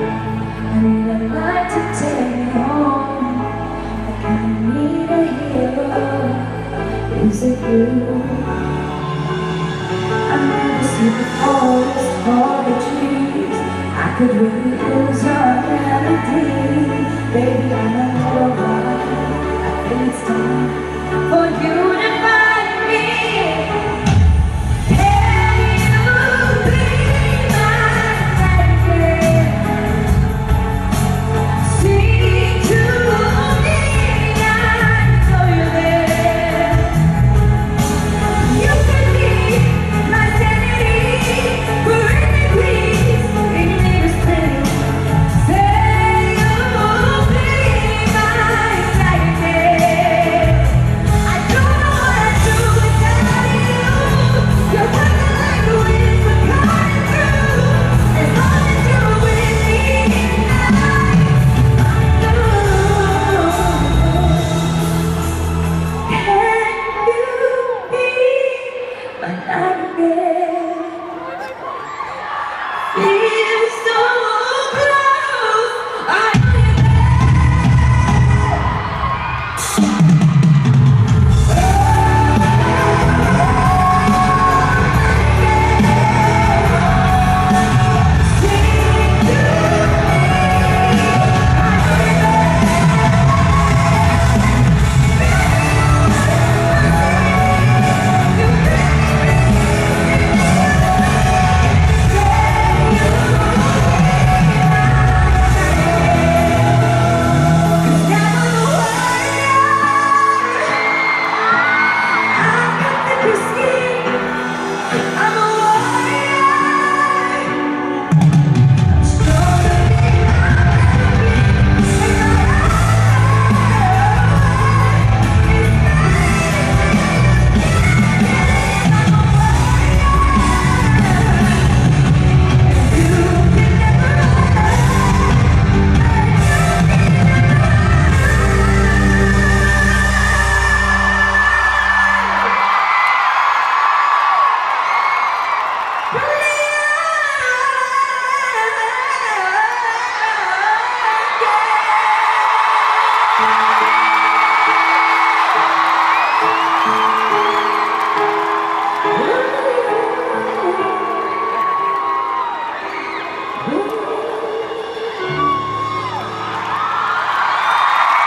And I'd like to take me home. I kinda need a hero. Is it you? I never see the forest for the trees. I could really use your melody. Baby, I know why. I think it's time for you to find me. Can you be my friend? Sing to me, I know you're there. You can be my sanity, forever please, in this thing. Say you'll be my guidance. I don't know what to do without you. You're working like a wind for coming through. As long as you're with me tonight, I know. Can you be my nightmare? Feel so